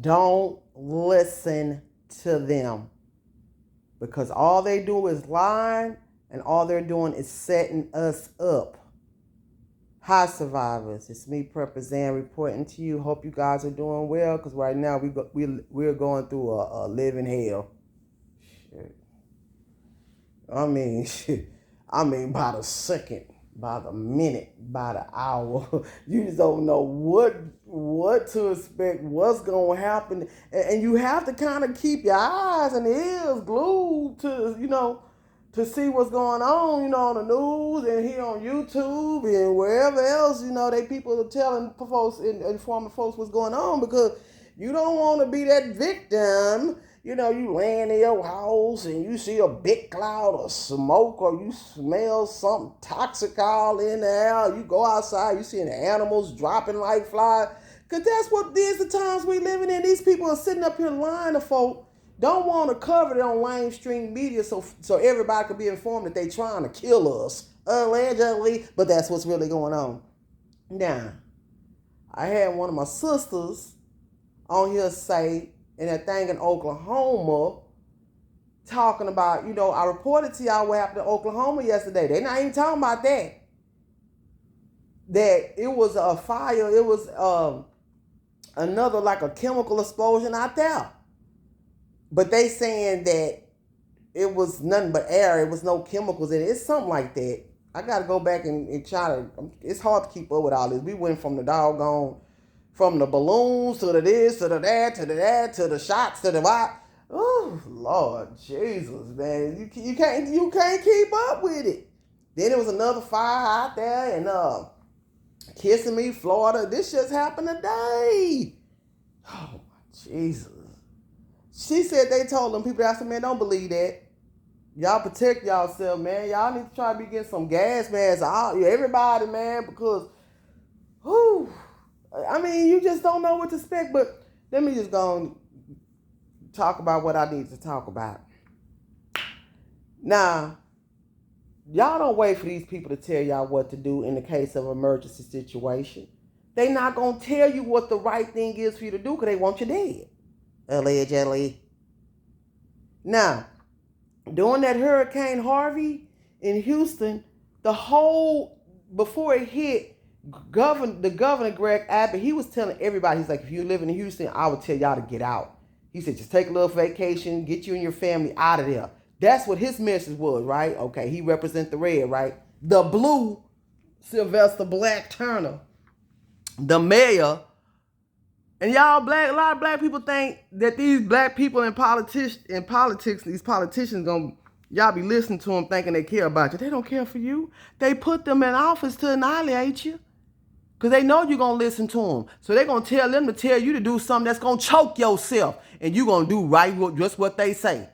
Don't listen to them, because all they do is lying, and all they're doing is setting us up. Hi, survivors. It's me, Prepper Zan, reporting to you. Hope you guys are doing well, because right now we're going through a living hell. Shit. Shit. By the second, by the minute, by the hour. You just don't know what to expect, what's gonna happen, and you have to kind of keep your eyes and ears glued to to see what's going on, on the news and here on YouTube and wherever else, they people are telling folks and informing folks what's going on, because you don't want to be that victim. You laying in your house and you see a big cloud of smoke, or you smell something toxic all in the air. You go outside, you see the animals dropping like flies. Because that's what these the times we living in. These people are sitting up here lying to folk, don't want to cover it on mainstream media so everybody can be informed that they trying to kill us, allegedly, but that's what's really going on. Now, I had one of my sisters on here say, in that thing in Oklahoma, talking about, I reported to y'all what happened in Oklahoma yesterday. They not even talking about that. That it was a fire, it was another like a chemical explosion out there. But they saying that it was nothing but air, it was no chemicals in it. It's something like that. I got to go back and try to, it's hard to keep up with all this. We went from the doggone, from the balloons to the this, to the that, to the that, to the shots, to the what. Oh, Lord Jesus, man. You can't keep up with it. Then there was another fire out there in Kissimmee, Florida. This just happened today. Oh, my Jesus. She said they told them people, I said, man, don't believe that. Y'all protect yourself, man. Y'all need to try to be getting some gas masks out. Everybody, man, because, whew, you just don't know what to expect. But let me just go and talk about what I need to talk about. Now, y'all don't wait for these people to tell y'all what to do in the case of an emergency situation. They not going to tell you what the right thing is for you to do, because they want you dead. Allegedly. Now, during that Hurricane Harvey in Houston, before it hit, the governor, Greg Abbott, he was telling everybody, he's like, if you're living in Houston, I would tell y'all to get out. He said, just take a little vacation, get you and your family out of there. That's what his message was, right? Okay, he represents the red, right? The blue, Sylvester Black Turner, the mayor. And y'all a lot of black people think that these black people in politics, these politicians y'all be listening to them thinking they care about you. They don't care for you. They put them in office to annihilate you, because they know you're going to listen to them. So they're going to tell them to tell you to do something that's going to choke yourself, and you're going to do right just what they say.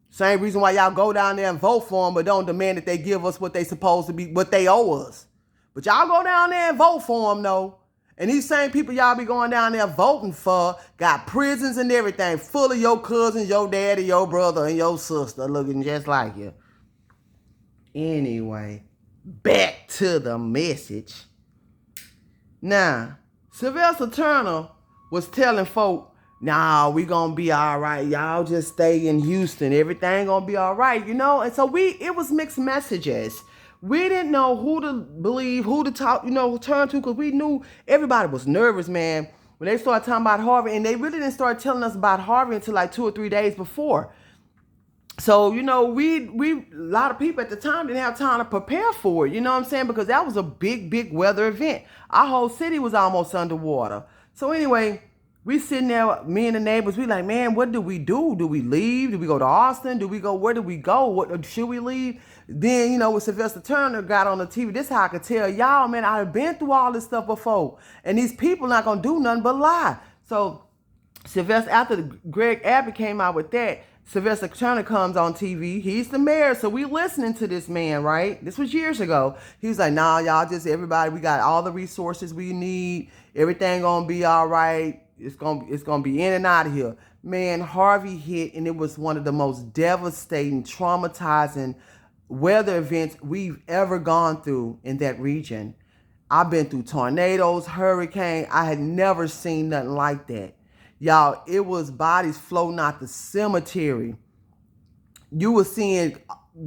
Same reason why y'all go down there and vote for them, but don't demand that they give us what they supposed to be, what they owe us. But y'all go down there and vote for them, though. And these same people y'all be going down there voting for got prisons and everything full of your cousins, your daddy, your brother, and your sister looking just like you. Anyway, back to the message. Now, Sylvester Turner was telling folk, nah, we gonna be all right. Y'all just stay in Houston. Everything gonna be all right, And so it was mixed messages. We didn't know who to believe, who to talk, turn to, because we knew everybody was nervous, man, when they started talking about Harvey. And they really didn't start telling us about Harvey until like 2 or 3 days before. So, we a lot of people at the time didn't have time to prepare for it, because that was a big, big weather event. Our whole city was almost underwater. So anyway, we sitting there, me and the neighbors, we like, man, what do we do? Do we leave? Do we go to Austin? Where do we go? Should we leave? Then, when Sylvester Turner got on the TV, this is how I could tell y'all, man, I've been through all this stuff before. And these people not going to do nothing but lie. So Sylvester, after Greg Abbott came out with that, Sylvester Turner comes on TV. He's the mayor, so we listening to this man, right? This was years ago. He was like, nah, y'all just, everybody, we got all the resources we need. Everything going to be all right. It's gonna be in and out of here. Man, Harvey hit, and it was one of the most devastating, traumatizing weather events we've ever gone through in that region. I've been through tornadoes, hurricane. I had never seen nothing like that. Y'all, it was bodies floating out the cemetery. You were seeing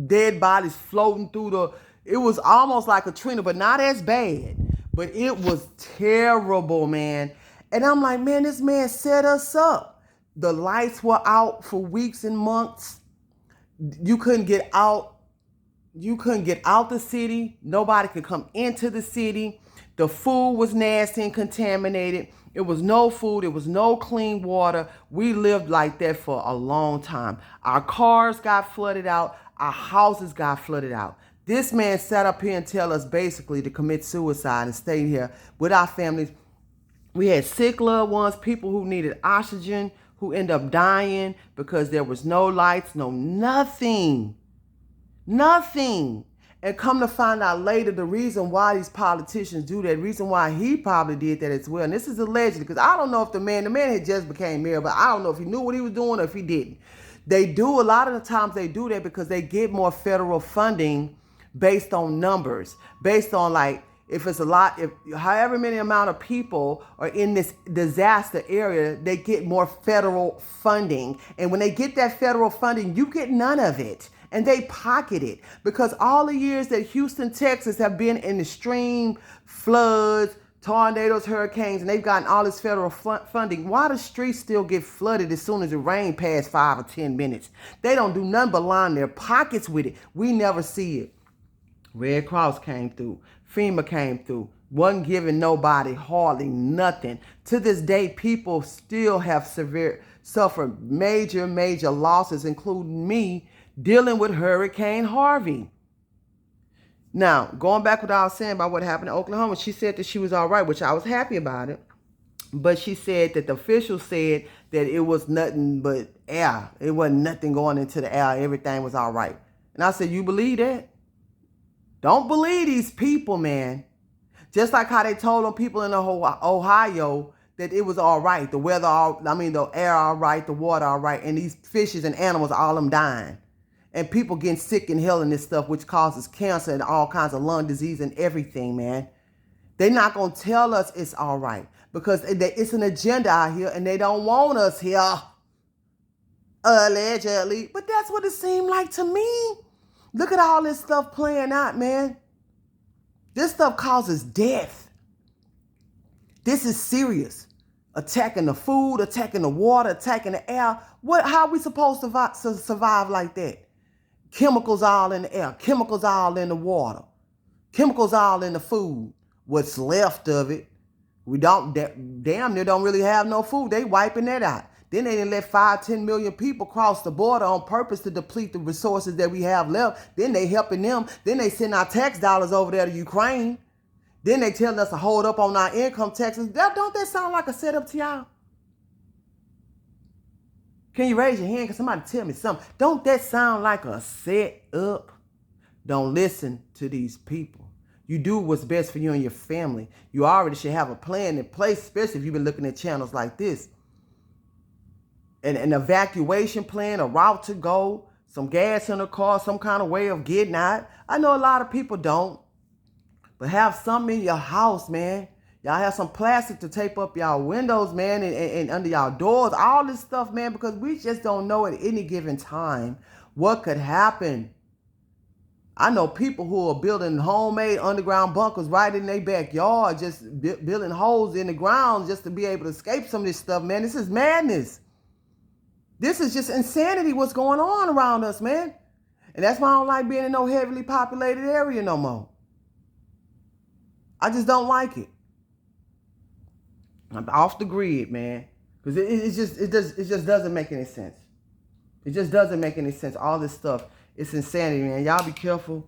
dead bodies floating through it was almost like a Katrina, but not as bad. But it was terrible, man. And I'm like, man, this man set us up. The lights were out for weeks and months. You couldn't get out. You couldn't get out the city. Nobody could come into the city. The food was nasty and contaminated. It was no food. It was no clean water. We lived like that for a long time. Our cars got flooded out. Our houses got flooded out. This man sat up here and tell us basically to commit suicide and stay here with our families. We had sick loved ones, people who needed oxygen, who end up dying because there was no lights, no nothing. Nothing. And come to find out later, the reason why these politicians do that, the reason why he probably did that as well. And this is alleged, because I don't know if the man had just became mayor, but I don't know if he knew what he was doing or if he didn't. They do, a lot of the times they do that because they get more federal funding based on numbers, based on like, if it's a lot, if however many amount of people are in this disaster area, they get more federal funding. And when they get that federal funding, you get none of it. And they pocket it, because all the years that Houston, Texas have been in extreme floods, tornadoes, hurricanes, and they've gotten all this federal funding, why do streets still get flooded as soon as it rains past 5 or 10 minutes? They don't do nothing but line their pockets with it. We never see it. Red Cross came through. FEMA came through. Wasn't giving nobody hardly nothing. To this day, people still have suffered major losses, including me, dealing with Hurricane Harvey. Now, going back to what I was saying about what happened in Oklahoma, she said that she was all right, which I was happy about it. But she said that the officials said that it was nothing but air. It wasn't nothing going into the air. Everything was all right. And I said, you believe that? Don't believe these people, man. Just like how they told them people in Ohio that it was all right. The weather, the air all right, the water all right. And these fishes and animals, all them dying. And people getting sick and hell in this stuff, which causes cancer and all kinds of lung disease and everything, man. They're not going to tell us it's all right, because it's an agenda out here and they don't want us here, allegedly. But that's what it seemed like to me. Look at all this stuff playing out, man. This stuff causes death. This is serious. Attacking the food, attacking the water, attacking the air. How are we supposed to survive like that? Chemicals all in the air, chemicals all in the water, chemicals all in the food. What's left of it, we damn near don't really have no food. They wiping that out. Then they didn't let 5-10 million people cross the border on purpose to deplete the resources that we have left. Then they helping them. Then they send our tax dollars over there to Ukraine. Then they telling us to hold up on our income taxes. Don't that sound like a setup to y'all? Can you raise your hand? Can somebody tell me something? Don't that sound like a setup? Don't listen to these people. You do what's best for you and your family. You already should have a plan in place, especially if you've been looking at channels like this. An evacuation plan, a route to go, some gas in the car, some kind of way of getting out. I know a lot of people don't. But have something in your house, man. Y'all have some plastic to tape up y'all windows, man, and under y'all doors. All this stuff, man, because we just don't know at any given time what could happen. I know people who are building homemade underground bunkers right in their backyard, just building holes in the ground just to be able to escape some of this stuff, man. This is madness. This is just insanity what's going on around us, man. And that's why I don't like being in no heavily populated area no more. I just don't like it. I'm off the grid, man. Because it just doesn't make any sense. It just doesn't make any sense. All this stuff, it's insanity, man. Y'all be careful.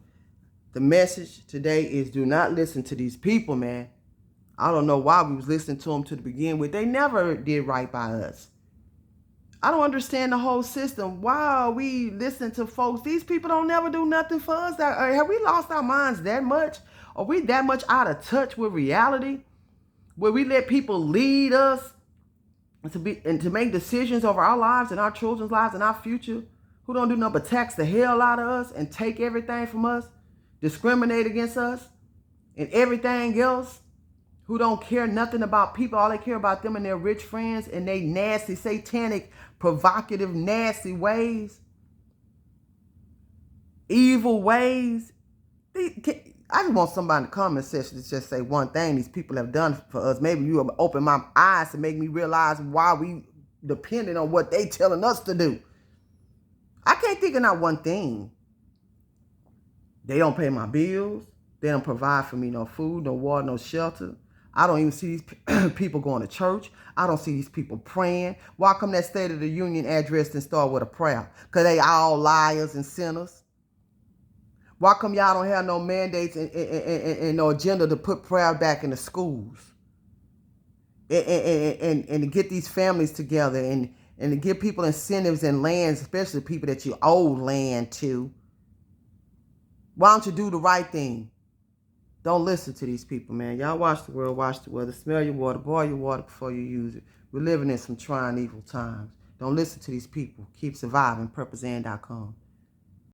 The message today is do not listen to these people, man. I don't know why we was listening to them to begin with. They never did right by us. I don't understand the whole system. Why are we listening to folks? These people don't never do nothing for us. Have we lost our minds that much? Are we that much out of touch with reality? Where we let people lead us and to make decisions over our lives and our children's lives and our future, who don't do nothing but tax the hell out of us and take everything from us, discriminate against us and everything else, who don't care nothing about people. All they care about them and their rich friends and they nasty, satanic, provocative, nasty ways, evil ways. I just want somebody in the comment section to just say one thing these people have done for us. Maybe you will open my eyes to make me realize why we dependent on what they telling us to do. I can't think of not one thing. They don't pay my bills. They don't provide for me no food, no water, no shelter. I don't even see these people going to church. I don't see these people praying. Why come that State of the Union address didn't start with a prayer? Because they all liars and sinners. Why come y'all don't have no mandates and no agenda to put prayer back in the schools? And to get these families together and to give people incentives and lands, especially people that you owe land to. Why don't you do the right thing? Don't listen to these people, man. Y'all watch the world, watch the weather. Smell your water, boil your water before you use it. We're living in some trying evil times. Don't listen to these people. Keep surviving. PurposeAnd.com.